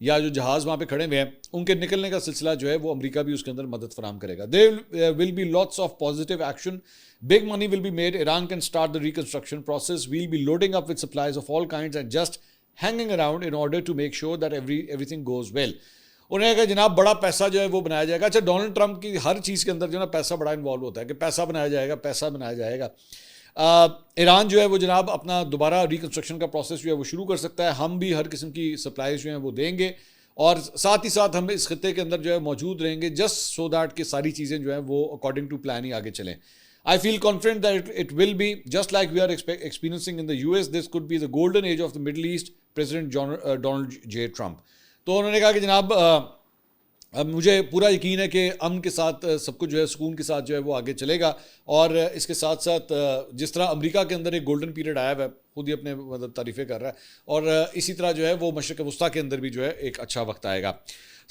یا جو جہاز وہاں پہ کھڑے ہوئے ہیں ان کے نکلنے کا سلسلہ جو ہے وہ امریکہ بھی اس کے اندر مدد فراہم کرے گا. There will be lots of positive action. Big money will be made. Iran can start the reconstruction process. We'll be loading up with supplies of all kinds and just hanging around in order to make sure that everything goes well. انہوں نے کہا جناب بڑا پیسہ جو ہے وہ بنایا جائے گا. اچھا ڈونلڈ ٹرمپ کی ہر چیز کے اندر جو ہے نا پیسہ بڑا انوالو ہوتا ہے کہ پیسہ بنایا جائے گا, پیسہ بنایا جائے گا. ایران جو ہے وہ جناب اپنا دوبارہ ریکنسٹرکشن کا پروسیس جو ہے وہ شروع کر سکتا ہے. ہم بھی ہر قسم کی سپلائیز جو ہیں وہ دیں گے اور ساتھ ہی ساتھ ہم اس خطے کے اندر جو ہے موجود رہیں گے جسٹ سو دیٹ کہ ساری چیزیں جو ہیں وہ اکارڈنگ ٹو پلان ہی آگے چلیں. I feel confident that it will be just like we are experiencing in the US. This could be the golden age of the Middle East. President Donald J. Trump. تو انہوں نے کہا کہ جناب مجھے پورا یقین ہے کہ امن کے ساتھ سب کچھ جو ہے سکون کے ساتھ جو ہے وہ آگے چلے گا. اور اس کے ساتھ ساتھ جس طرح امریکہ کے اندر ایک گولڈن پیریڈ آیا ہوا ہے, خود ہی اپنے مطلب تعریفیں کر رہا ہے, اور اسی طرح جو ہے وہ مشرق وسطیٰ کے اندر بھی جو ہے ایک اچھا وقت آئے گا.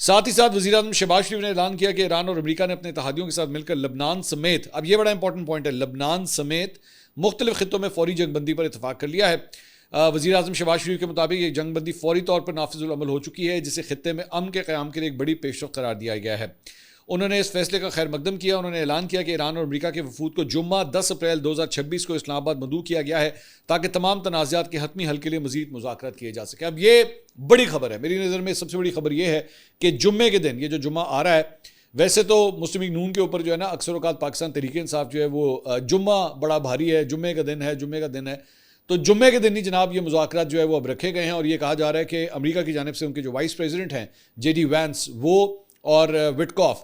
ساتھ ہی ساتھ وزیر اعظم شہباز شریف نے اعلان کیا کہ ایران اور امریکہ نے اپنے اتحادیوں کے ساتھ مل کر لبنان سمیت, اب یہ بڑا امپورٹنٹ پوائنٹ ہے, لبنان سمیت مختلف خطوں میں فوری جنگ بندی پر اتفاق کر لیا ہے. وزیر اعظم شہباز شریف کے مطابق یہ جنگ بندی فوری طور پر نافذ العمل ہو چکی ہے, جسے خطے میں امن کے قیام کے لیے ایک بڑی پیش رفت قرار دیا گیا ہے. انہوں نے اس فیصلے کا خیر مقدم کیا. انہوں نے اعلان کیا کہ ایران اور امریکہ کے وفود کو جمعہ 10 اپریل 2026 کو اسلام آباد مدعو کیا گیا ہے تاکہ تمام تنازعات کے حتمی حل کے لیے مزید مذاکرات کیے جا سکیں. اب یہ بڑی خبر ہے, میری نظر میں سب سے بڑی خبر یہ ہے کہ جمعے کے دن, یہ جو جمعہ آ رہا ہے, ویسے تو مسلم لیگ نون کے اوپر جو ہے نا اکثر اوقات پاکستان تحریک انصاف جو ہے وہ جمعہ بڑا بھاری ہے, جمعے کا دن ہے, جمعے کا دن ہے, تو جمعے کے دن ہی جناب یہ مذاکرات جو ہے وہ اب رکھے گئے ہیں. اور یہ کہا جا رہا ہے کہ امریکہ کی جانب سے ان کے جو وائس پریزیڈنٹ ہیں JD وینس وہ اور وٹکاف,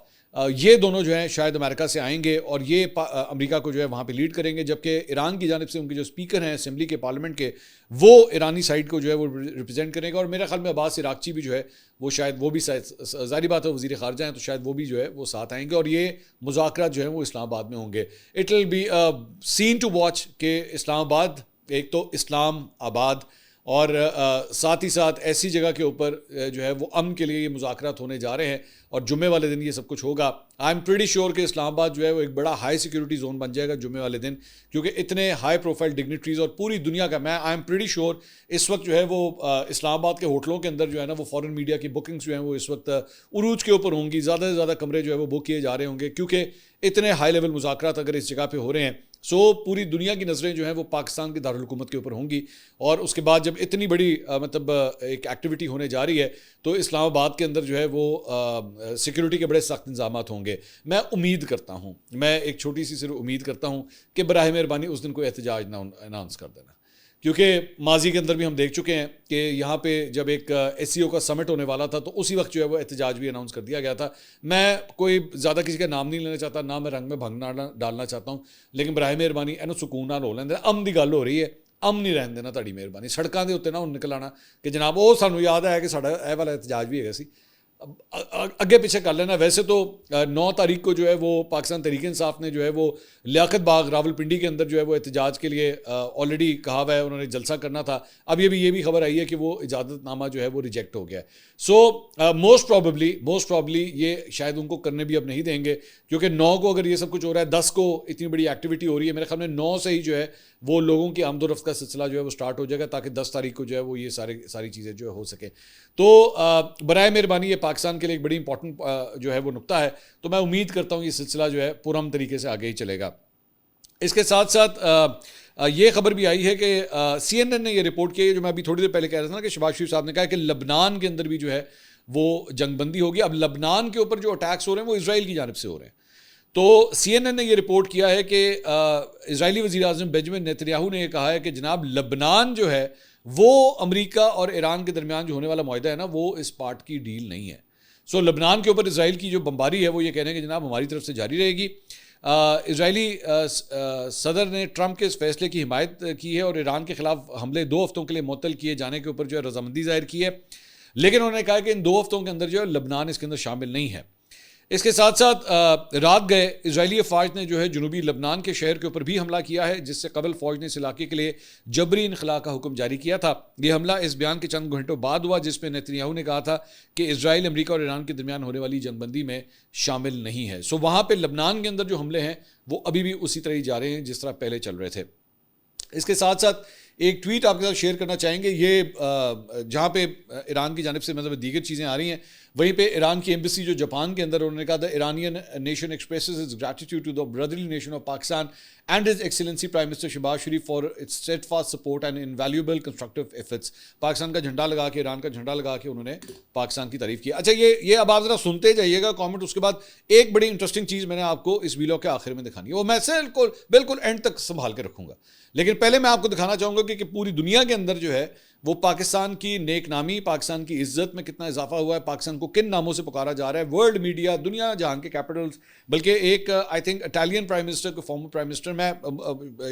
یہ دونوں جو ہیں شاید امریکہ سے آئیں گے اور یہ امریکہ کو جو ہے وہاں پہ لیڈ کریں گے, جبکہ ایران کی جانب سے ان کے جو اسپیکر ہیں اسمبلی کے پارلیمنٹ کے, وہ ایرانی سائڈ کو جو ہے وہ ریپرزینٹ کریں گے. اور میرے خیال میں عباس عراقچی بھی جو ہے وہ شاید وہ بھی ظاہری بات ہے وزیر خارجہ ہیں تو شاید وہ بھی جو ہے وہ ساتھ آئیں گے اور یہ مذاکرات جو ہیں وہ اسلام آباد میں ہوں گے. It will be seen to watch کہ اسلام آباد, ایک تو اسلام آباد اور ساتھ ہی ساتھ ایسی جگہ کے اوپر جو ہے وہ امن کے لیے یہ مذاکرات ہونے جا رہے ہیں اور جمعے والے دن یہ سب کچھ ہوگا. آئی ایم پریٹی شیور کہ اسلام آباد جو ہے وہ ایک بڑا ہائی سیکیورٹی زون بن جائے گا جمعے والے دن, کیونکہ اتنے ہائی پروفائل ڈگنیٹریز اور پوری دنیا کا, میں آئی ایم پریٹی شیور اس وقت جو ہے وہ اسلام آباد کے ہوٹلوں کے اندر جو ہے نا وہ فارن میڈیا کی بکنگز جو ہیں وہ اس وقت عروج کے اوپر ہوں گی, زیادہ سے زیادہ کمرے جو ہے وہ بک کیے جا رہے ہوں گے, کیونکہ اتنے ہائی لیول مذاکرات اگر اس جگہ پہ ہو رہے ہیں سو پوری دنیا کی نظریں جو ہیں وہ پاکستان کے دارالحکومت کے اوپر ہوں گی. اور اس کے بعد جب اتنی بڑی مطلب ایک ایکٹیویٹی ہونے جا رہی ہے تو اسلام آباد کے اندر جو ہے وہ سیکیورٹی کے بڑے سخت انتظامات ہوں گے. میں امید کرتا ہوں, میں ایک چھوٹی سی صرف امید کرتا ہوں کہ براہ مہربانی اس دن کوئی احتجاج نہ اناؤنس کر دینا, کیونکہ ماضی کے اندر بھی ہم دیکھ چکے ہیں کہ یہاں پہ جب ایک SCO کا سمٹ ہونے والا تھا تو اسی وقت جو ہے وہ احتجاج بھی اناؤنس کر دیا گیا تھا. میں کوئی زیادہ کسی کا نام نہیں لینا چاہتا, نہ میں رنگ میں بھنگ ڈالنا چاہتا ہوں, لیکن براہ مہربانی اینو سکون نہ ہو لین دینا, امن دی گل ہو رہی ہے, امن نہیں رہن دینا تہاڈی مہربانی. سڑکاں دے اوتے نہ ہن نکل آنا کہ جناب وہ سانوں یاد ہے کہ ساڈا اے والا احتجاج بھی ہے سی, اگے پیچھے کر لینا. ویسے تو 9 تاریخ کو جو ہے وہ پاکستان تحریک انصاف نے جو ہے وہ لیاقت باغ راولپنڈی کے اندر جو ہے وہ احتجاج کے لیے آلریڈی کہا ہوا ہے, انہوں نے جلسہ کرنا تھا. اب یہ بھی خبر آئی ہے کہ وہ اجازت نامہ جو ہے وہ ریجیکٹ ہو گیا ہے. سو موسٹ پرابلی یہ شاید ان کو کرنے بھی اب نہیں دیں گے, کیونکہ 9 کو اگر یہ سب کچھ ہو رہا ہے, 10 کو اتنی بڑی ایکٹیویٹی ہو رہی ہے, میرے خیال میں 9 سے ہی جو ہے وہ لوگوں کی آمد و رفت کا سلسلہ جو ہے وہ سٹارٹ ہو جائے گا تاکہ 10 تاریخ کو جو ہے وہ یہ ساری چیزیں جو ہے ہو سکیں. تو برائے مہربانی یہ پاکستان کے لیے ایک بڑی امپورٹنٹ جو ہے وہ نقطہ ہے, تو میں امید کرتا ہوں یہ سلسلہ جو ہے پرامن طریقے سے آگے ہی چلے گا. اس کے ساتھ ساتھ یہ خبر بھی آئی ہے کہ CNN نے یہ رپورٹ کیا ہے, جو میں ابھی تھوڑی دیر پہلے کہہ رہا تھا نا کہ شہباز شریف صاحب نے کہا کہ لبنان کے اندر بھی جو ہے وہ جنگ بندی ہوگی. اب لبنان کے اوپر جو اٹیکس ہو رہے ہیں وہ اسرائیل کی جانب سے ہو رہے ہیں. تو CNN نے یہ رپورٹ کیا ہے کہ اسرائیلی وزیر اعظم بنجامن نیتنیاہو نے یہ کہا ہے کہ جناب لبنان جو ہے وہ امریکہ اور ایران کے درمیان جو ہونے والا معاہدہ ہے نا وہ اس پارٹ کی ڈیل نہیں ہے. سو لبنان کے اوپر اسرائیل کی جو بمباری ہے وہ یہ کہہ رہے ہیں کہ جناب ہماری طرف سے جاری رہے گی. اسرائیلی صدر نے ٹرمپ کے اس فیصلے کی حمایت کی ہے اور ایران کے خلاف حملے 2 ہفتوں کے لیے معطل کیے جانے کے اوپر جو ہے رضامندی ظاہر کی ہے, لیکن انہوں نے کہا کہ ان 2 ہفتوں کے اندر جو ہے لبنان اس کے اندر شامل نہیں ہے. اس کے ساتھ ساتھ رات گئے اسرائیلی افواج نے جو ہے جنوبی لبنان کے شہر کے اوپر بھی حملہ کیا ہے, جس سے قبل فوج نے اس علاقے کے لیے جبری انخلاء کا حکم جاری کیا تھا. یہ حملہ اس بیان کے چند گھنٹوں بعد ہوا جس میں نیتنیاہو نے کہا تھا کہ اسرائیل امریکہ اور ایران کے درمیان ہونے والی جنگ بندی میں شامل نہیں ہے. سو وہاں پہ لبنان کے اندر جو حملے ہیں وہ ابھی بھی اسی طرح ہی جا رہے ہیں جس طرح پہلے چل رہے تھے. اس کے ساتھ ساتھ ایک ٹویٹ آپ کے ساتھ شیئر کرنا چاہیں گے. یہ جہاں پہ ایران کی جانب سے مطلب دیگر چیزیں آ رہی ہیں, وہیں پہ ایران کی ایمبیسی جو جاپان کے اندر, انہوں نے کہا تھا Iranian nation expresses its gratitude to the brotherly nation of Pakistan and his excellency prime minister Shehbaz Sharif for its steadfast support and invaluable constructive efforts. Pakistan کا جھنڈا لگا کے, ایران کا جھنڈا لگا کے انہوں نے پاکستان کی تعریف کی. اچھا یہ اب آپ ذرا سنتے جائیے گا کامنٹ. اس کے بعد ایک بڑی انٹرسٹنگ چیز میں نے آپ کو اس ویڈیو کے آخر میں دکھانی ہے, وہ میں بالکل اینڈ تک سنبھال کے رکھوں گا. لیکن پہلے میں آپ کو دکھانا چاہوں گا کہ پوری دنیا کے اندر جو ہے وہ پاکستان کی نیک نامی, پاکستان کی عزت میں کتنا اضافہ ہوا ہے, پاکستان کو کن ناموں سے پکارا جا رہا ہے. ورلڈ میڈیا, دنیا جہاں کے کیپٹلز, بلکہ ایک I think Italian prime minister کو, فارمر پرائم منسٹر, میں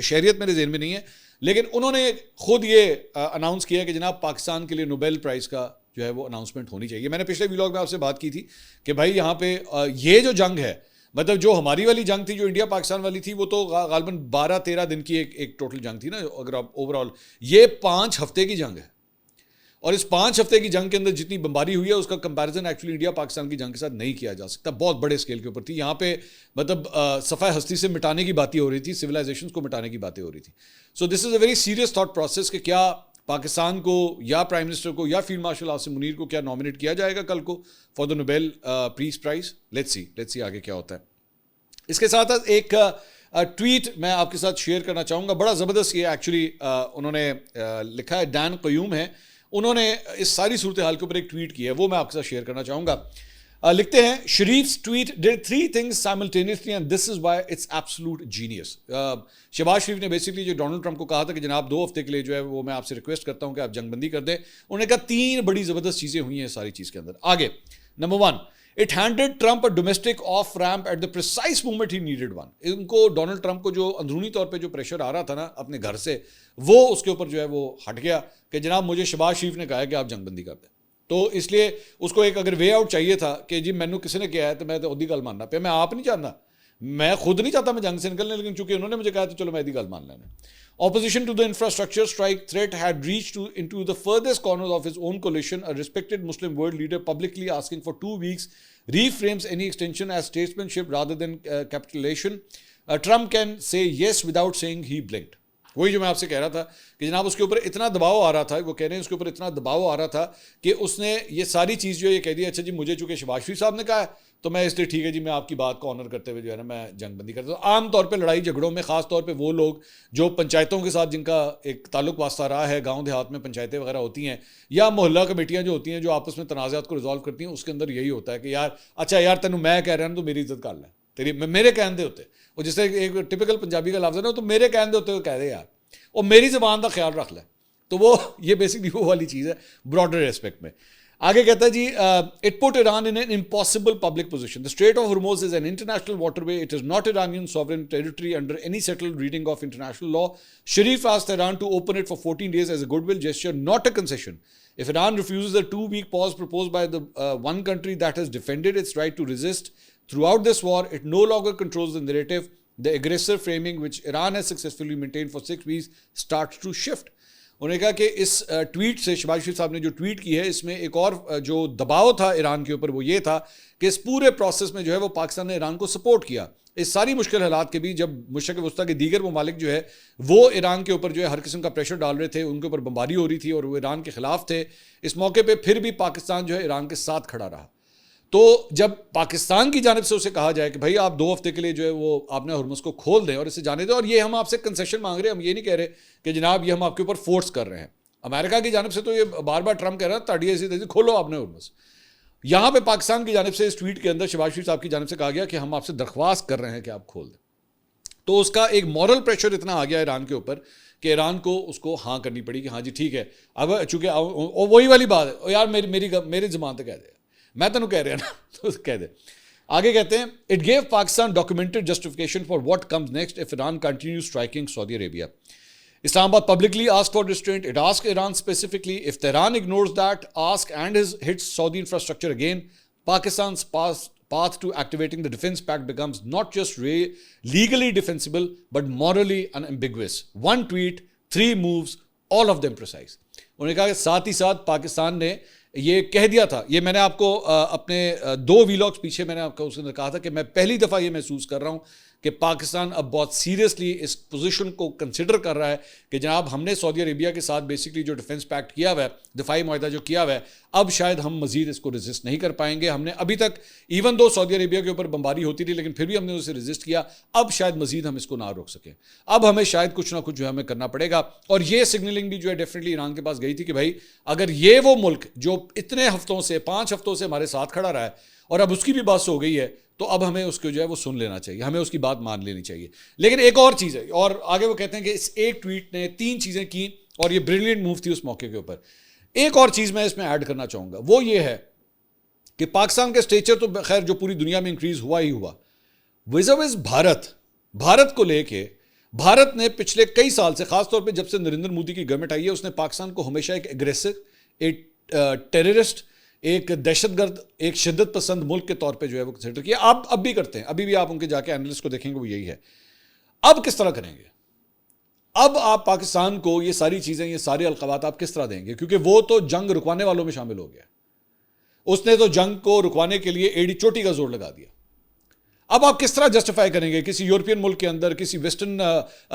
شہریت میرے ذہن میں نہیں ہے, لیکن انہوں نے خود یہ اناؤنس کیا کہ جناب پاکستان کے لیے نوبیل پرائز کا جو ہے وہ اناؤنسمنٹ ہونی چاہیے. میں نے پچھلے ویلاگ میں آپ سے بات کی تھی کہ بھائی یہاں پہ یہ جو جنگ ہے, مطلب جو ہماری والی جنگ تھی, جو انڈیا پاکستان والی تھی, وہ تو غالباً 12-13 دن کی ایک ٹوٹل جنگ تھی نا اگر آپ اوور آل. یہ 5 ہفتے کی جنگ ہے, اور اس 5 ہفتے کی جنگ کے اندر جتنی بمباری ہوئی ہے اس کا کمپیریزن ایکچولی انڈیا پاکستان کی جنگ کے ساتھ نہیں کیا جا سکتا. بہت بڑے اسکیل کے اوپر تھی. یہاں پہ مطلب صفحہ ہستی سے مٹانے کی باتیں ہو رہی تھی, سویلائزیشنز کو مٹانے کی باتیں ہو رہی تھی. So this is a very serious thought process کہ کیا پاکستان کو یا پرائم منسٹر کو یا فیلڈ مارشل عاصم منیر کو کیا نامنیٹ کیا جائے گا کل کو for the Nobel peace prize. Let's see آگے کیا ہوتا ہے. اس کے ساتھ ایک ٹویٹ میں آپ کے ساتھ شیئر کرنا چاہوں گا, بڑا زبردست. یہ ایکچولی انہوں نے لکھا ہے, ڈین قیوم ہے, انہوں نے اس ساری صورتحال کے اوپر ایک ٹویٹ کی ہے, وہ میں آپ کے ساتھ شیئر کرنا چاہوں گا. لکھتے ہیں, شریف's tweet did 3 things simultaneously and this is why it's absolute genius. Shahbaz شریف نے بیسکلی جو ڈونلڈ ٹرمپ کو کہا تھا کہ جناب 2 ہفتے کے لیے جو ہے وہ میں آپ سے ریکویسٹ کرتا ہوں کہ آپ جنگ بندی کر دیں, انہوں نے کہا 3 بڑی زبردست چیزیں ہوئی ہیں ساری چیز کے اندر. آگے number 1, It handed Trump a domestic off ramp at the precise moment he needed one. ان کو ڈونلڈ ٹرمپ کو جو اندرونی طور پہ جو پریشر آ رہا تھا نا اپنے گھر سے, وہ اس کے اوپر جو ہے وہ ہٹ گیا کہ جناب مجھے شہباز شریف نے کہا ہے کہ آپ جنگ بندی کر دیں. تو اس لیے اس کو ایک اگر وے آؤٹ چاہیے تھا کہ جی مینو کسی نے کیا ہے تو میں تو ادھی گل ماننا پہ, میں آپ نہیں چاہتا, میں خود نہیں چاہتا میں جنگ سے نکلنے, لیکن چونکہ انہوں نے مجھے کہا تو چلو میں ادھی گل مان لینا. Opposition to the infrastructure strike threat had reached into the furthest corners of his own coalition. A respected Muslim world leader publicly asking for 2 weeks reframes any extension as statesmanship rather than capitulation. Trump can say yes without saying he blinked. وہی جو میں آپ سے کہہ رہا تھا کہ جناب اس کے اوپر اتنا دباؤ آ رہا تھا, وہ کہہ رہے ہیں اس کے اوپر اتنا دباؤ آ رہا تھا کہ اس نے یہ ساری چیز جو ہے یہ کہہ دی, اچھا جی مجھے چونکہ شہباز شریف صاحب نے کہا ہے تو میں اس لیے ٹھیک ہے جی میں آپ کی بات کو آنر کرتے ہوئے جو ہے نا میں جنگ بندی کرتا ہوں. عام طور پہ لڑائی جھگڑوں میں خاص طور پہ وہ لوگ جو پنچایتوں کے ساتھ جن کا ایک تعلق واسطہ رہا ہے, گاؤں دیہات میں پنچایتیں وغیرہ ہوتی ہیں یا محلہ کمیٹیاں جو ہوتی ہیں جو آپس میں تنازعات کو ریزالو کرتی ہیں, اس کے اندر یہی ہوتا ہے کہ یار اچھا یار تینوں میں کہہ رہا ہوں تو میری عزت کر لیں, تیری میرے کہنے دے ہوتے, وہ جس طرح ایک ٹپکل پنجابی کا لفظ ہے نا, تو میرے کہنے دے ہوتے وہ کہہ دے یار, اور میری زبان کا خیال رکھ لیں. تو وہ یہ بیسکلی وہ والی چیز ہے براڈر ایسپیکٹ میں. آگے کہتا ہے جی, it put Iran in an impossible public position. The strait of Hormuz is an international waterway, it is not Iranian sovereign territory under any settled reading of international law. Sharif asked Iran to open it for 14 days as a goodwill gesture, not a concession. If Iran refuses the 2-week pause proposed by the one country that has defended its right to resist throughout this war, it no longer controls the narrative. The aggressor framing which Iran has successfully maintained for 6 weeks starts to shift. انہوں نے کہا کہ اس tweet سے, شہباز شریف صاحب نے جو tweet کی ہے, اس میں ایک اور جو دباؤ تھا ایران کے اوپر وہ یہ تھا کہ اس پورے پروسیس میں جو ہے وہ پاکستان نے ایران کو سپورٹ کیا. اس ساری مشکل حالات کے بھی جب مشرق وسطیٰ کے دیگر ممالک جو ہے وہ ایران کے اوپر جو ہے ہر قسم کا پریشر ڈال رہے تھے, ان کے اوپر بمباری ہو رہی تھی اور وہ ایران کے خلاف تھے, اس موقع پہ پھر بھی پاکستان جو ہے ایران کے ساتھ کھڑا رہا. تو جب پاکستان کی جانب سے اسے کہا جائے کہ بھائی آپ 2 ہفتے کے لیے جو ہے وہ آپ نے ہرمز کو کھول دیں اور اسے جانے دیں, اور یہ ہم آپ سے کنسیشن مانگ رہے ہیں, ہم یہ نہیں کہہ رہے کہ جناب یہ ہم آپ کے اوپر فورس کر رہے ہیں. امریکہ کی جانب سے تو یہ بار بار ٹرمپ کہہ رہا ہے تاڑی ایسی تیزی کھولو آپ نے ہرمز. یہاں پہ پاکستان کی جانب سے اس ٹویٹ کے اندر شہباز شریف صاحب کی جانب سے کہا گیا کہ ہم آپ سے درخواست کر رہے ہیں کہ آپ کھول دیں. تو اس کا ایک مورل پریشر اتنا آ گیا ایران کے اوپر کہ ایران کو اس کو ہاں کرنی پڑی کہ ہاں جی ٹھیک ہے. اب چونکہ وہی والی بات ہے یار میری زبان تو کہہ دے, میں تینوں کہہ رہا نا تو کہہ دے. آگے کہتے ہیں, it give Pakistan documented justification for what comes next if Iran continue striking Saudi Arabia. Islam Abad publicly asked for restraint. It asked Iran specifically. If Tehran ignores that ask and hits Saudi infrastructure again, Pakistan's path to activating the defense pact becomes not just legally defensible but morally unambiguous. One tweet, 3 moves, all of them precise. انہوں نے کہا کہ ساتھ ہی ساتھ پاکستان نے یہ کہہ دیا تھا, یہ میں نے آپ کو اپنے 2 ویلاگز پیچھے میں نے آپ کو اس کے اندر کہا تھا کہ میں پہلی دفعہ یہ محسوس کر رہا ہوں کہ پاکستان اب بہت سیریسلی اس پوزیشن کو کنسیڈر کر رہا ہے کہ جناب ہم نے سعودی عربیہ کے ساتھ بیسکلی جو ڈیفنس پیکٹ کیا ہوا ہے, دفاعی معاہدہ جو کیا ہوا ہے, اب شاید ہم مزید اس کو ریزسٹ نہیں کر پائیں گے. ہم نے ابھی تک ایون دو سعودی عربیہ کے اوپر بمباری ہوتی تھی لیکن پھر بھی ہم نے اسے ریزسٹ کیا, اب شاید مزید ہم اس کو نہ روک سکیں. اب ہمیں شاید کچھ نہ کچھ جو ہے ہمیں کرنا پڑے گا. اور یہ سگنلنگ بھی جو ہے ڈیفینیٹلی ایران کے پاس گئی تھی کہ بھائی اگر یہ وہ ملک جو اتنے ہفتوں سے 5 ہفتوں سے ہمارے ساتھ کھڑا رہا ہے اور اب اس کی بھی بات ہو گئی ہے تو اب ہمیں اس کو جو ہے وہ سن لینا چاہیے, ہمیں اس کی بات مان لینی چاہیے. لیکن ایک اور چیز ہے, اور آگے وہ کہتے ہیں کہ اس ایک ٹویٹ نے 3 چیزیں کی اور یہ بریلینٹ موو تھی اس موقع کے اوپر. ایک اور چیز میں اس میں ایڈ کرنا چاہوں گا, وہ یہ ہے کہ پاکستان کا اسٹیچر تو خیر جو پوری دنیا میں انکریز ہوا ہی ہوا, ویزاویز بھارت کو لے کے بھارت نے پچھلے کئی سال سے, خاص طور پہ جب سے نریندر مودی کی گورنمنٹ آئی ہے, اس نے پاکستان کو ہمیشہ ایک ایگریسو, ایک ٹیررسٹ, ایک دہشت گرد, ایک شدت پسند ملک کے طور پہ جو ہے وہ کنسیڈر کیا. آپ اب بھی کرتے ہیں, ابھی بھی آپ ان کے جا کے اینالسٹ کو دیکھیں گے وہ یہی ہے. اب کس طرح کریں گے؟ اب آپ پاکستان کو یہ ساری چیزیں, یہ سارے القابات آپ کس طرح دیں گے؟ کیونکہ وہ تو جنگ رکوانے والوں میں شامل ہو گیا, اس نے تو جنگ کو رکوانے کے لیے ایڑی چوٹی کا زور لگا دیا. اب آپ کس طرح جسٹیفائی کریں گے کسی یورپین ملک کے اندر, کسی ویسٹرن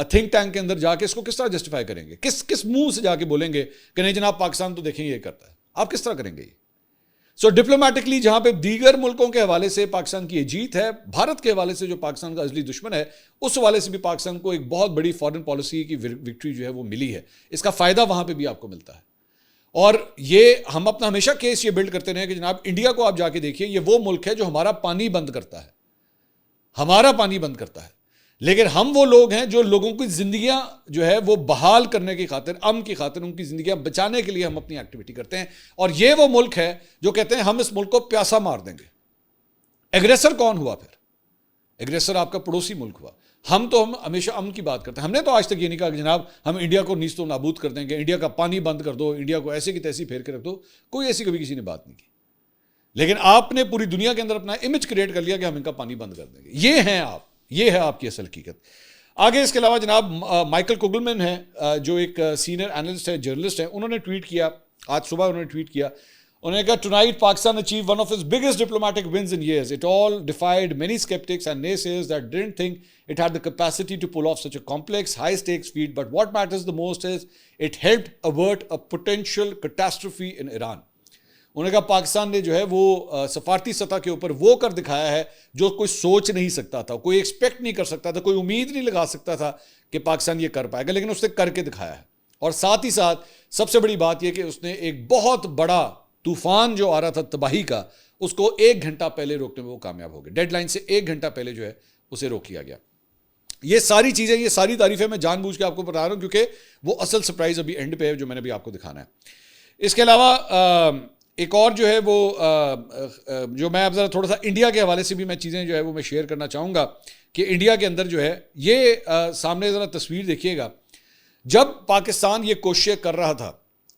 تھنک ٹینک کے اندر جا کے اس کو کس طرح جسٹیفائی کریں گے؟ کس منہ سے جا کے بولیں گے کہ نہیں جناب پاکستان تو دیکھیں یہ کرتا ہے؟ آپ کس طرح کریں گے یہ؟ سو ڈپلومیٹکلی جہاں پہ دیگر ملکوں کے حوالے سے پاکستان کی یہ جیت ہے, بھارت کے حوالے سے جو پاکستان کا ازلی دشمن ہے اس حوالے سے بھی پاکستان کو ایک بہت بڑی فارن پالیسی کی وکٹری جو ہے وہ ملی ہے. اس کا فائدہ وہاں پہ بھی آپ کو ملتا ہے. اور یہ ہم اپنا ہمیشہ کیس یہ بلڈ کرتے رہے کہ جناب انڈیا کو آپ جا کے دیکھیے, یہ وہ ملک ہے جو ہمارا پانی بند کرتا ہے, ہمارا پانی بند کرتا ہے. لیکن ہم وہ لوگ ہیں جو لوگوں کی زندگیاں جو ہے وہ بحال کرنے کی خاطر, امن کی خاطر, ان کی زندگیاں بچانے کے لیے ہم اپنی ایکٹیویٹی کرتے ہیں. اور یہ وہ ملک ہے جو کہتے ہیں ہم اس ملک کو پیاسا مار دیں گے. ایگریسر کون ہوا پھر؟ ایگریسر آپ کا پڑوسی ملک ہوا. ہم ہمیشہ امن کی بات کرتے ہیں. ہم نے تو آج تک یہ نہیں کہا کہ جناب ہم انڈیا کو نیست و نابود کر دیں گے, انڈیا کا پانی بند کر دو, انڈیا کو ایسے کی تیسی پھیر کے رکھ دو. کوئی ایسی کبھی کسی نے بات نہیں کی. لیکن آپ نے پوری دنیا کے اندر اپنا امیج کریٹ کر لیا کہ ہم ان کا پانی بند کر دیں گے. یہ ہے آپ کی اصل حقیقت. آگے اس کے علاوہ جناب مائیکل کوگلمین ہے جو ایک سینئر اینالسٹ ہے, جرنلسٹ ہے, انہوں نے ٹویٹ کیا, آج صبح انہوں نے ٹویٹ کیا, انہوں نے کہا tonight Pakistan achieve one of his biggest diplomatic wins in years. It all defied many sceptics and naysayers that didn't think it had the capacity to pull off such a complex high stakes feat, but what matters the most is it helped avert a potential catastrophe in Iran. انہوں نے کہا پاکستان نے جو ہے وہ سفارتی سطح کے اوپر وہ کر دکھایا ہے جو کوئی سوچ نہیں سکتا تھا, کوئی ایکسپیکٹ نہیں کر سکتا تھا, کوئی امید نہیں لگا سکتا تھا کہ پاکستان یہ کر پائے گا, لیکن اس نے کر کے دکھایا ہے. اور ساتھ ہی ساتھ سب سے بڑی بات یہ کہ اس نے ایک بہت بڑا طوفان جو آ رہا تھا تباہی کا, اس کو 1 گھنٹہ پہلے روکنے میں وہ کامیاب ہو گئے. ڈیڈ لائن سے 1 گھنٹہ پہلے جو ہے اسے روک لیا گیا. یہ ساری چیزیں, یہ ساری تعریفیں میں جان بوجھ کے آپ کو بتا رہا ہوں کیونکہ وہ اصل سرپرائز ابھی اینڈ پہ ہے جو میں نے بھی آپ کو دکھانا ہے. اس کے علاوہ ایک اور جو ہے وہ جو میں اب ذرا تھوڑا سا انڈیا کے حوالے سے بھی میں چیزیں جو ہے وہ میں شیئر کرنا چاہوں گا کہ انڈیا کے اندر جو ہے یہ سامنے ذرا تصویر دیکھیے گا. جب پاکستان یہ کوششیں کر رہا تھا,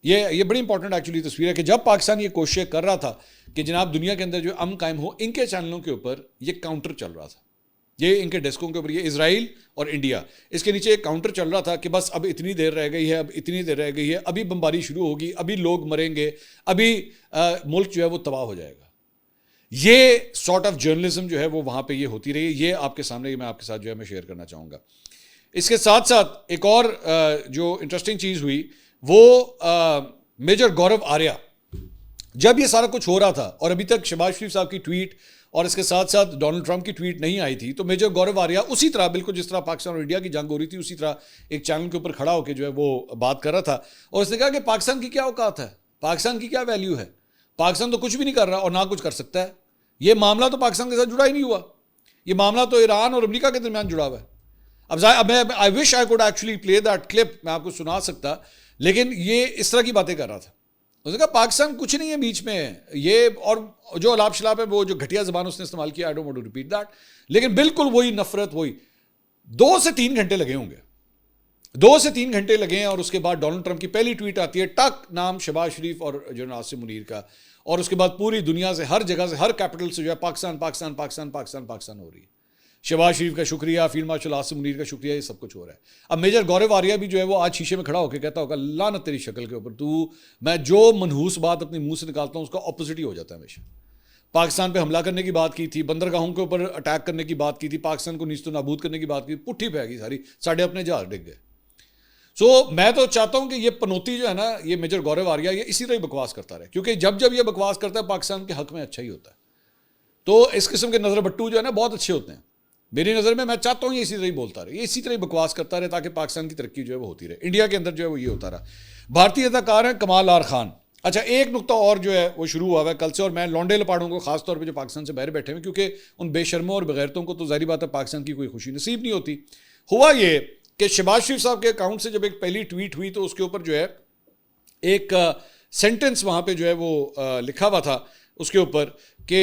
یہ بڑی امپورٹنٹ ایکچولی تصویر ہے کہ جب پاکستان یہ کوششیں کر رہا تھا کہ جناب دنیا کے اندر جو امن قائم ہو, ان کے چینلوں کے اوپر یہ کاؤنٹر چل رہا تھا, یہ ان کے ڈیسکوں کے اوپر, یہ اسرائیل اور انڈیا, اس کے نیچے ایک کاؤنٹر چل رہا تھا کہ بس اب اتنی دیر رہ گئی ہے, اب اتنی دیر رہ گئی ہے, ابھی بمباری شروع ہوگی, ابھی لوگ مریں گے, ابھی ملک جو ہے وہ تباہ ہو جائے گا. یہ سارٹ آف جرنلزم جو ہے وہ وہاں پہ یہ ہوتی رہی. یہ آپ کے سامنے میں آپ کے ساتھ جو ہے میں شیئر کرنا چاہوں گا. اس کے ساتھ ساتھ ایک اور جو انٹرسٹنگ چیز ہوئی وہ میجر گورو آریہ, جب یہ سارا کچھ ہو رہا تھا اور ابھی تک شہباز شریف صاحب کی ٹویٹ اور اس کے ساتھ ساتھ ڈونلڈ ٹرمپ کی ٹویٹ نہیں آئی تھی, تو میجر گورو آریہ اسی طرح بالکل جس طرح پاکستان اور انڈیا کی جنگ ہو رہی تھی اسی طرح ایک چینل کے اوپر کھڑا ہو کے جو ہے وہ بات کر رہا تھا. اور اس نے کہا کہ پاکستان کی کیا اوقات ہے, پاکستان کی کیا ویلیو ہے, پاکستان تو کچھ بھی نہیں کر رہا اور نہ کچھ کر سکتا ہے. یہ معاملہ تو پاکستان کے ساتھ جڑا ہی نہیں ہوا, یہ معاملہ تو ایران اور امریکہ کے درمیان جڑا ہوا ہے. اب میں I wish I could actually play that clip, میں آپ کو سنا سکتا, لیکن یہ اس طرح کی باتیں کر رہا تھا. اس نے کہا پاکستان کچھ نہیں ہے بیچ میں, یہ اور جو الاپ شلاپ ہے وہ جو گھٹیا زبان اس نے استعمال کیا, I don't want to repeat that, لیکن بالکل وہی نفرت, وہی 2 سے 3 گھنٹے لگے ہوں گے, 2 سے 3 گھنٹے لگے ہیں. اور اس کے بعد ڈونلڈ ٹرمپ کی پہلی ٹویٹ آتی ہے, ٹک نام شہباز شریف اور جنرل عاصم منیر کا, اور اس کے بعد پوری دنیا سے, ہر جگہ سے, ہر کیپٹل سے جو ہے پاکستان پاکستان پاکستان پاکستان پاکستان ہو رہی ہے. شہباز شریف کا شکریہ, فیلڈ مارشل عاصم منیر کا شکریہ, یہ سب کچھ ہو رہا ہے. اب میجر گورو آریہ بھی جو ہے وہ آج شیشے میں کھڑا ہو کے کہتا ہوگا لعنت تیری شکل کے اوپر, میں جو منحوس بات اپنے منہ سے نکالتا ہوں اس کا اپوزٹ ہی ہو جاتا ہے ہمیشہ. پاکستان پہ حملہ کرنے کی بات کی تھی, بندرگاہوں کے اوپر اٹیک کرنے کی بات کی تھی, پاکستان کو نیست و نابود کرنے کی بات کی, پٹھی پہ گئی ساری, ساڑھے اپنے جہاز ڈگ گئے. سو میں تو چاہتا ہوں کہ یہ پنوتی جو ہے نا, یہ میجر گورو آریہ, یہ اسی طرح ہی بکواس کرتا رہے, کیونکہ جب یہ بکواس کرتا ہے پاکستان کے حق میں اچھا ہی ہوتا ہے. تو اس قسم کے نظر بٹو جو ہے نا بہت اچھے ہوتے ہیں میری نظر میں چاہتا ہوں یہ اسی طرح ہی بولتا رہے, یہ اسی طرح ہی بکواس کرتا رہے, تاکہ پاکستان کی ترقی جو ہے وہ ہوتی رہے. انڈیا کے اندر جو ہے وہ یہ ہوتا رہا. بھارتی اداکار ہیں کمال آر خان. اچھا, ایک نقطہ اور جو ہے وہ شروع ہوا ہے کل سے, اور میں لونڈے لپاڑوں کو خاص طور پہ جو پاکستان سے باہر بیٹھے ہیں, کیونکہ ان بے شرموں اور بغیرتوں کو تو ظاہری بات ہے پاکستان کی کوئی خوشی نصیب نہیں ہوتی. ہوا یہ کہ شہباز شریف صاحب کے اکاؤنٹ سے جب ایک پہلی ٹویٹ ہوئی تو اس کے اوپر جو ہے ایک سینٹنس وہاں پہ جو ہے وہ لکھا ہوا تھا اس کے اوپر کہ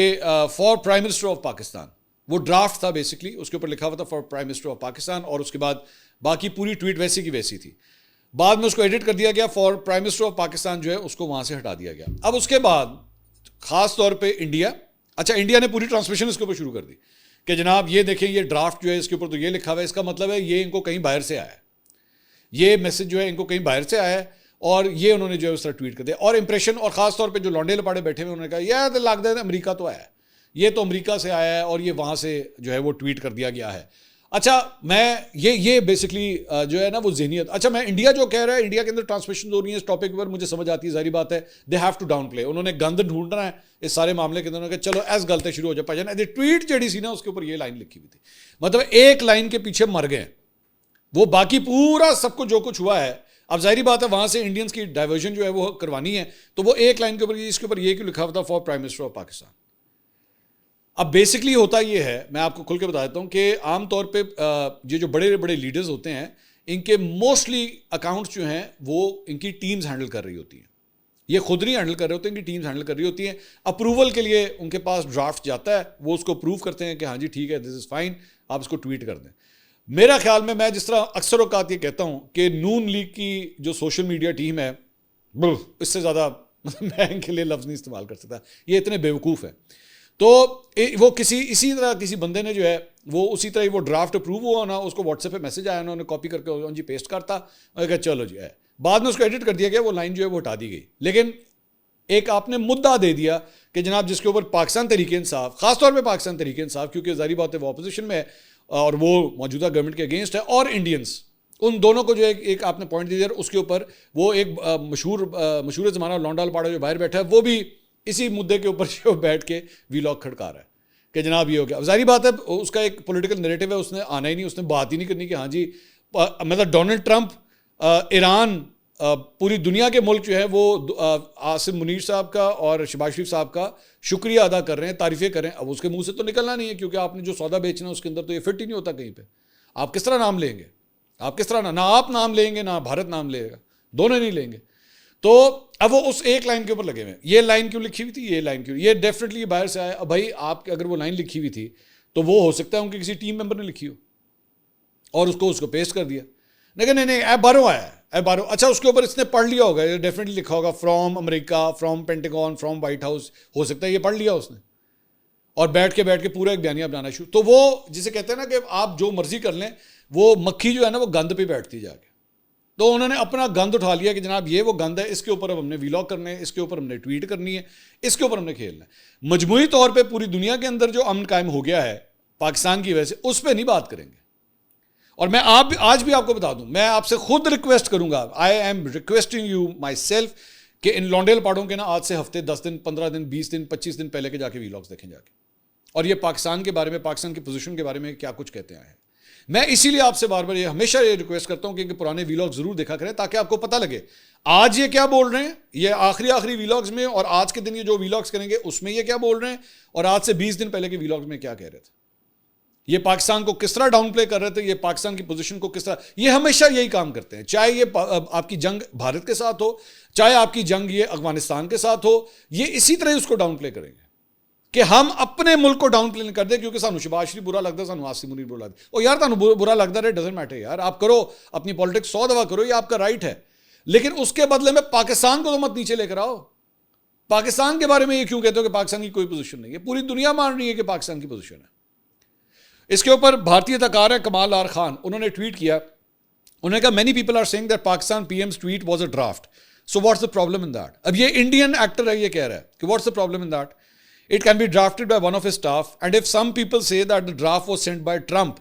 for prime minister of Pakistan, وہ ڈرافٹ تھا بیسکلی, اس کے اوپر لکھا ہوا تھا for prime minister of Pakistan, اور اس کے بعد باقی پوری ٹویٹ ویسی کی ویسی تھی. بعد میں اس کو ایڈٹ کر دیا گیا, for prime minister of Pakistan جو ہے اس کو وہاں سے ہٹا دیا گیا. اب اس کے بعد خاص طور پہ انڈیا, اچھا انڈیا نے پوری ٹرانسمیشن اس کے اوپر شروع کر دی کہ جناب یہ دیکھیں یہ ڈرافٹ جو ہے اس کے اوپر تو یہ لکھا ہوا ہے, اس کا مطلب ہے یہ ان کو کہیں باہر سے آیا ہے, یہ میسج جو ہے ان کو کہیں باہر سے آیا ہے, اور یہ انہوں نے جو ہے اس طرح ٹویٹ کر دیا. اور امپریشن, اور خاص طور پہ جو لونڈے لپاڑے بیٹھے ہوئے انہوں نے کہا یہ لگتا ہے امریکہ تو آیا ہے, یہ تو امریکہ سے آیا ہے اور یہ وہاں سے جو ہے وہ ٹویٹ کر دیا گیا ہے. اچھا میں یہ بیسکلی جو ہے نا وہ ذہنیت, اچھا میں انڈیا جو کہہ رہا ہے انڈیا کے اندر ٹرانسمیشن ہو رہی ہے اس ٹاپک پر, مجھے سمجھ آتی ہے, ظاہری بات ہے دے ہیو ٹو ڈاؤن پلے, انہوں نے گند ڈھونڈنا ہے اس سارے معاملے کے اندر کہ چلو ایس غلطی شروع ہو جائے پہ. ٹویٹ جڑی سی نا اس کے اوپر یہ لائن لکھی ہوئی تھی, مطلب ایک لائن کے پیچھے مر گئے, وہ باقی پورا سب کو جو کچھ ہوا ہے. اب ظاہری بات ہے وہاں سے انڈینس کی ڈائیورژن جو ہے وہ کروانی ہے, تو وہ ایک لائن کے اوپر اس کے اوپر یہ کیوں لکھا ہوا تھا for prime minister of Pakistan. اب بیسکلی ہوتا یہ ہے, میں آپ کو کھل کے بتا دیتا ہوں کہ عام طور پہ یہ جو بڑے بڑے لیڈرز ہوتے ہیں ان کے موسٹلی اکاؤنٹس جو ہیں وہ ان کی ٹیمز ہینڈل کر رہی ہوتی ہیں, یہ خود نہیں ہینڈل کر رہے ہوتے, ان کی ٹیمز ہینڈل کر رہی ہوتی ہیں. اپروول کے لیے ان کے پاس ڈرافٹ جاتا ہے, وہ اس کو اپروو کرتے ہیں کہ ہاں جی ٹھیک ہے دس از فائن, آپ اس کو ٹویٹ کر دیں. میرا خیال میں جس طرح اکثر اوقات یہ کہتا ہوں کہ نون لیگ کی جو سوشل میڈیا ٹیم ہے اس سے زیادہ میں ان کے لیے لفظ نہیں استعمال کر سکتا, یہ اتنے بیوقوف ہے. تو وہ اسی طرح کسی بندے نے جو ہے وہ اسی طرح وہ ڈرافٹ اپروو ہوا نا, اس کو واٹس ایپ پہ میسج آیا, انہوں نے کاپی کر کے جی پیسٹ کرتا اور کہا چلو جی ہے, بعد میں اس کو ایڈٹ کر دیا گیا, وہ لائن جو ہے وہ ہٹا دی گئی. لیکن ایک آپ نے مدعا دے دیا کہ جناب جس کے اوپر پاکستان تحریک انصاف, خاص طور پہ پاکستان تحریک انصاف, کیونکہ ظاہری بات ہے وہ اپوزیشن میں ہے اور وہ موجودہ گورنمنٹ کے اگینسٹ ہے, اور انڈینس, ان دونوں کو جو ایک آپ نے پوائنٹ دے دیا, اس کے اوپر وہ ایک مشہور زمانہ لونڈا لپاڑا جو باہر بیٹھا ہے وہ بھی اسی مدعے کے اوپر جو بیٹھ کے ویلاگ کھڑکا رہا ہے کہ جناب یہ ہو گیا. ظاہری بات ہے اس کا ایک پولیٹیکل نیریٹو ہے, اس نے آنا ہی نہیں, اس نے بات ہی نہیں کرنی کہ ہاں جی مطلب ڈونلڈ ٹرمپ ایران پوری دنیا کے ملک جو ہے وہ عاصم منیر صاحب کا اور شہباز شریف صاحب کا شکریہ ادا کر رہے ہیں, تعریفیں کر رہے ہیں. اب اس کے منہ سے تو نکلنا نہیں ہے کیونکہ آپ نے جو سودا بیچنا ہے اس کے اندر تو یہ فٹ ہی نہیں ہوتا کہیں پہ. آپ کس طرح نام لیں گے, آپ کس طرح نہ آپ نام لیں گے نہ بھارت نام لے گا, دونوں نہیں لیں گے. تو اب وہ اس ایک لائن کے اوپر لگے ہوئے ہیں, یہ لائن کیوں لکھی ہوئی تھی, یہ لائن کیوں, یہ ڈیفینیٹلی باہر سے آیا. اب بھائی آپ کے اگر وہ لائن لکھی ہوئی تھی تو وہ ہو سکتا ہے ان کے کسی ٹیم ممبر نے لکھی ہو اور اس کو پیسٹ کر دیا, لیکن نہیں ایپ باہروں آیا ہے, ایپ باہروں. اچھا اس کے اوپر اس نے پڑھ لیا ہوگا, ڈیفینیٹلی لکھا ہوگا from America, from Pentagon, from White House, ہو سکتا ہے یہ پڑھ لیا اس نے اور بیٹھ کے پورا ایک بیانیہ بنانا شروع. تو وہ جسے کہتے ہیں نا کہ آپ جو مرضی کر لیں, وہ مکھی جو ہے نا وہ گند پہ بیٹھتی جا کے, تو انہوں نے اپنا گند اٹھا لیا کہ جناب یہ وہ گند ہے, اس کے اوپر اب ہم نے ویلاگ کرنے ہیں, اس کے اوپر ہم نے ٹویٹ کرنی ہے, اس کے اوپر ہم نے کھیلنا ہے. مجموعی طور پہ پوری دنیا کے اندر جو امن قائم ہو گیا ہے پاکستان کی وجہ سے, اس پہ نہیں بات کریں گے. اور میں آج بھی آپ کو بتا دوں, میں آپ سے خود ریکویسٹ کروں گا, I am requesting you myself, کہ ان لونڈیل پاڑوں کے نا آج سے ہفتے 10 دن 15 دن 20 دن 25 دن پہلے کے جا کے ویلاگس دیکھیں جا کے, اور یہ پاکستان کے بارے میں, پاکستان کی پوزیشن کے بارے میں کیا کچھ کہتے آئے ہیں. میں اسی لیے آپ سے بار بار یہ ہمیشہ یہ ریکویسٹ کرتا ہوں کہ پرانے ویلاگ ضرور دیکھا کریں تاکہ آپ کو پتہ لگے آج یہ کیا بول رہے ہیں, یہ آخری ویلاگس میں, اور آج کے دن یہ جو ویلاگس کریں گے اس میں یہ کیا بول رہے ہیں, اور آج سے 20 دن پہلے کے ویلاگس میں کیا کہہ رہے تھے, یہ پاکستان کو کس طرح ڈاؤن پلے کر رہے تھے, یہ پاکستان کی پوزیشن کو کس طرح, یہ ہمیشہ یہی کام کرتے ہیں, چاہے یہ آپ کی جنگ بھارت کے ساتھ ہو, چاہے آپ کی جنگ یہ افغانستان کے ساتھ ہو, یہ اسی طرح اس کو ڈاؤن پلے کریں گے کہ ہم اپنے ملک کو ڈاؤن پلے نہیں کر دیں کیونکہ سانو شہباز شریف برا لگتا ہے, سانو عاصم منیر برا لگتا ہے. او یار تانوں برا لگتا ہے, ڈزنٹ میٹر یار, آپ کرو اپنی پالیٹکس 100 دفعہ کرو, یہ آپ کا رائٹ ہے, لیکن اس کے بدلے میں پاکستان کو تو مت نیچے لے کر آؤ. پاکستان کے بارے میں یہ کیوں کہتے ہو کہ پاکستان کی کوئی پوزیشن نہیں ہے, پوری دنیا مان رہی ہے کہ پاکستان کی پوزیشن ہے. اس کے اوپر بھارتی اداکار ہے کمال آر خان, انہوں نے ٹویٹ کیا, انہوں نے کہا many people are seeing that Pakistan P M's tweet was a draft, so what's the problem in that. اب یہ انڈین ایکٹر ہے, یہ کہہ رہا ہے کہ what's the problem in that. It can be drafted by one of his staff, and if some people say that the draft was sent by Trump,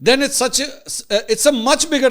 then it's a much bigger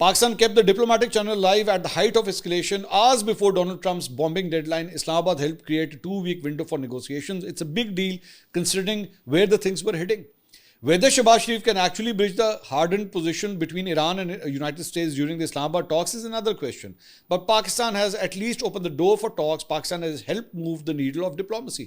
Pakistan kept the diplomatic channel alive at the height of escalation. Hours before Donald Trump's bombing deadline, Islamabad helped create a 2-week window for negotiations. It's a big deal considering where the things were heading. Whether Shehbaz Sharif can actually bridge the hardened position between Iran and the United States during the Islamabad talks is another question. But Pakistan has at least opened the door for talks. Pakistan has helped move the needle of diplomacy.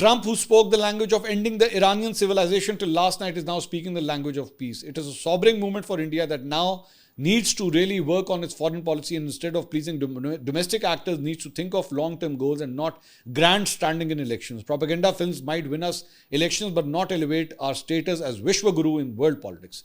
Trump, who spoke the language of ending the Iranian civilization till last night, is now speaking the language of peace. It is a sobering moment for India that now needs to really work on its foreign policy, and instead of pleasing domestic actors needs to think of long-term goals and not grandstanding in elections. Propaganda films might win us elections but not elevate our status as Vishwa Guru in world politics.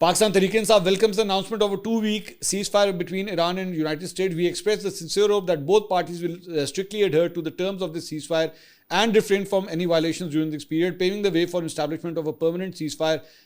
Pakistan Tehreek-e-Insaf welcomes the announcement of a 2-week ceasefire between Iran and United States. We express the sincere hope that both parties will strictly adhere to the terms of this ceasefire and refrain from any violations during this period, paving the way for establishment of a permanent ceasefire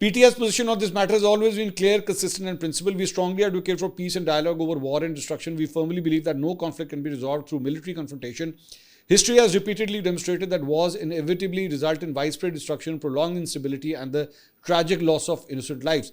PTI's position on this matter has always been clear, consistent and principled. We strongly advocate for peace and dialogue over war and destruction. We firmly believe that no conflict can be resolved through military confrontation. History has repeatedly demonstrated that wars inevitably result in widespread destruction, prolonged instability and the tragic loss of innocent lives.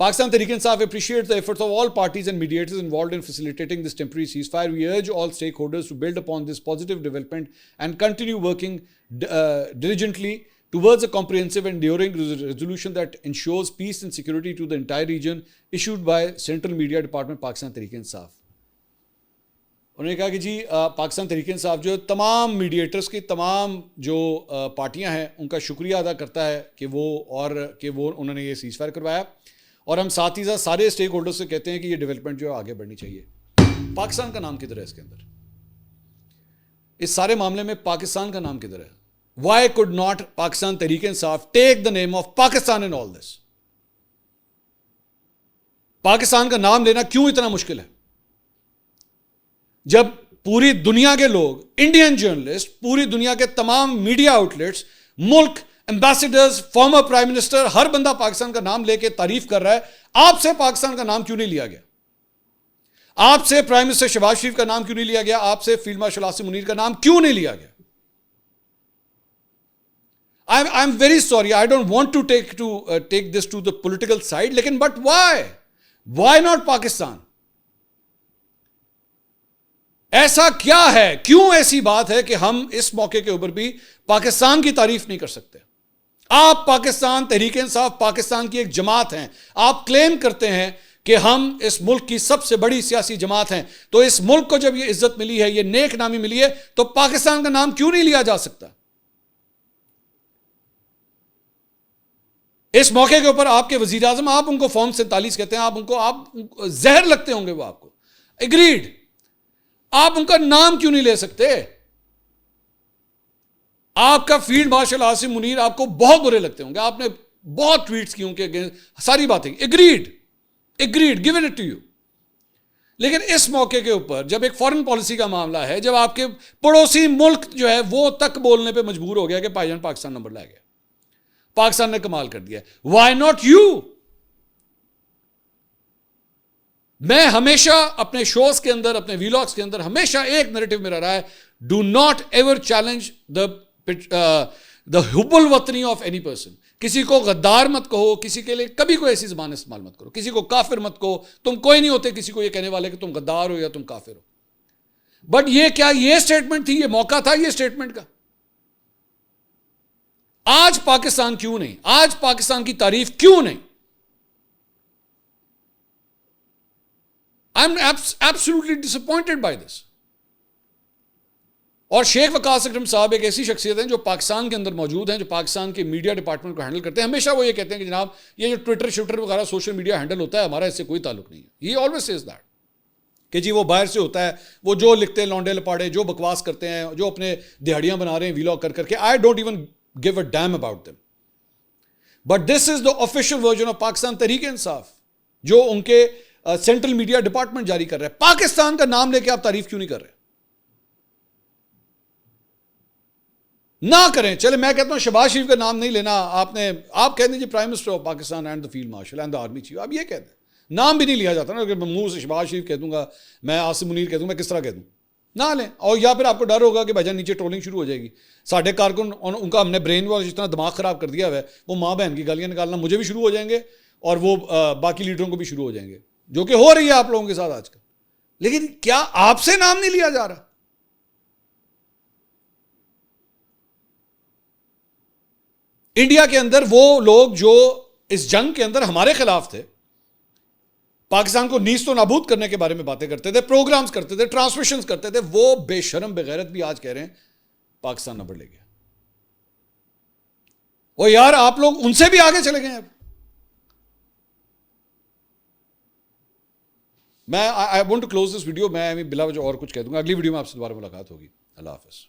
Pakistan Tehreek-e-Insaf appreciates the efforts of all parties and mediators involved in facilitating this temporary ceasefire. We urge all stakeholders to build upon this positive development and continue working diligently towards a comprehensive and enduring resolution that ensures peace and security to the entire region issued by Central Media Department Pakistan Tehreek Insaf. انہوں نے کہا کہ جی پاکستان تحریک انصاف جو تمام mediators کی تمام جو پارٹیاں ہیں ان کا شکریہ ادا کرتا ہے کہ وہ انہوں نے یہ سیز فائر کروایا، اور ہم ساتھ ہی ساتھ سارے اسٹیک ہولڈرز سے کہتے ہیں کہ یہ ڈیولپمنٹ جو ہے آگے بڑھنی چاہیے. پاکستان کا نام کدھر ہے اس کے اندر؟ اس سارے معاملے میں پاکستان کا نام کدھر ہے؟ Y could not Pakistan Tehreek Insaf take the name of Pakistan ان آل دس؟ پاکستان کا نام لینا کیوں اتنا مشکل ہے جب پوری دنیا کے لوگ، انڈین جرنلسٹ، پوری دنیا کے تمام میڈیا آؤٹلیٹس، ملک، ایمبیسیڈرز، فارمر پرائم منسٹر، ہر بندہ پاکستان کا نام لے کے تعریف کر رہا ہے؟ آپ سے پاکستان کا نام کیوں نہیں لیا گیا؟ آپ سے پرائم منسٹر شہباز شریف کا نام کیوں نہیں لیا گیا؟ آپ سے فیلڈ مارشل عاصم منیر کا نام کیوں نہیں لیا گیا؟ I am very sorry, I don't want to take this to the political side, لیکن but why not پاکستان؟ ایسا کیا ہے، کیوں ایسی بات ہے کہ ہم اس موقع کے اوپر بھی پاکستان کی تعریف نہیں کر سکتے؟ آپ پاکستان تحریک انصاف پاکستان کی ایک جماعت ہیں، آپ کلیم کرتے ہیں کہ ہم اس ملک کی سب سے بڑی سیاسی جماعت ہیں، تو اس ملک کو جب یہ عزت ملی ہے، یہ نیک نامی ملی ہے، تو پاکستان کا نام کیوں نہیں لیا جا سکتا؟ اس موقع کے اوپر آپ کے وزیر اعظم، آپ ان کو فارم 47 کہتے ہیں، آپ زہر لگتے ہوں گے وہ آپ کو، اگریڈ، آپ ان کا نام کیوں نہیں لے سکتے؟ آپ کا فیلڈ مارشل عاصم منیر آپ کو بہت برے لگتے ہوں گے، آپ نے بہت ٹویٹس کی ہوں کہ ساری باتیں agreed, given it to you, لیکن اس موقع کے اوپر جب ایک فارن پالیسی کا معاملہ ہے، جب آپ کے پڑوسی ملک جو ہے وہ تک بولنے پہ مجبور ہو گیا کہ بھائی جان پاکستان نمبر لے گیا، پاکستان نے کمال کر دیا، وائی ناٹ یو؟ میں ہمیشہ اپنے شوز کے اندر، اپنے ویلاگس کے اندر ہمیشہ ایک نیریٹو میرا رہا ہے، ڈو ناٹ ایور چیلنج دا حب الوطنی آف اینی پرسن. کسی کو غدار مت کہو، کسی کے لیے کبھی کوئی ایسی زبان استعمال مت کرو، کسی کو کافر مت کہو، تم کوئی نہیں ہوتے کسی کو یہ کہنے والے کہ تم غدار ہو یا تم کافر ہو. بٹ یہ کیا یہ اسٹیٹمنٹ تھی، یہ موقع تھا یہ اسٹیٹمنٹ کا؟ آج پاکستان کیوں نہیں؟ آج پاکستان کی تعریف کیوں نہیں؟ I am absolutely disappointed by this. اور شیخ وقاص اکرم صاحب ایک ایسی شخصیت ہیں جو پاکستان کے اندر موجود ہیں، جو پاکستان کے میڈیا ڈپارٹمنٹ کو ہینڈل کرتے ہیں. ہمیشہ وہ یہ کہتے ہیں کہ جناب یہ جو ٹویٹر شوٹر وغیرہ سوشل میڈیا ہینڈل ہوتا ہے ہمارا اس سے کوئی تعلق نہیں ہے. He always says that کہ جی وہ باہر سے ہوتا ہے، وہ جو لکھتے ہیں لونڈے لپاڑے، جو بکواس کرتے ہیں، جو اپنے دہاڑیاں بنا رہے ہیں ویلاگ کر کر کے، I don't even give a damn about them. But this is the official version of Pakistan Tehreek Insaf جو ان کے سینٹرل میڈیا ڈپارٹمنٹ جاری کر رہا ہے. پاکستان کا نام لے کے آپ تعریف کیوں نہیں کر رہے؟ نہ کریں. چلے میں کہتا ہوں شہباز شریف کا نام نہیں لینا، آپ کہہ دیجیے prime minister of Pakistan and the field marshal and the army chief, آپ یہ کہہ دیں، نام بھی نہیں لیا جاتا نا، کہ منہ سے شہباز شریف کہہ دوں گا، میں عاصم منیر کہہ دوں، میں کس طرح کہہ دوں؟ نہ لیں. اور یا پھر آپ کو ڈر ہوگا کہ بھائی جان نیچے ٹرولنگ شروع ہو جائے گی. ساڈے کارکن ان کا ہم نے برین واش اتنا دماغ خراب کر دیا ہوا ہے، وہ ماں بہن کی گالیاں نکالنا مجھے بھی شروع ہو جائیں گے اور وہ باقی لیڈروں کو بھی شروع ہو جائیں گے، جو کہ ہو رہی ہے آپ لوگوں کے ساتھ آج کل. لیکن کیا آپ سے نام نہیں لیا جا رہا؟ انڈیا کے اندر وہ لوگ جو اس جنگ کے اندر ہمارے خلاف تھے، پاکستان کو نیست و نابود کرنے کے بارے میں باتیں کرتے تھے، پروگرامز کرتے تھے، ٹرانسمیشنز کرتے تھے، وہ بے شرم بغیرت بھی آج کہہ رہے ہیں پاکستان نمبر لے گیا. وہ یار آپ لوگ ان سے بھی آگے چلے گئے ہیں. اب میں I want to close this video. میں بلا وجہ اور کچھ کہہ دوں گا، اگلی ویڈیو میں آپ سے دوبارہ ملاقات ہوگی. اللہ حافظ.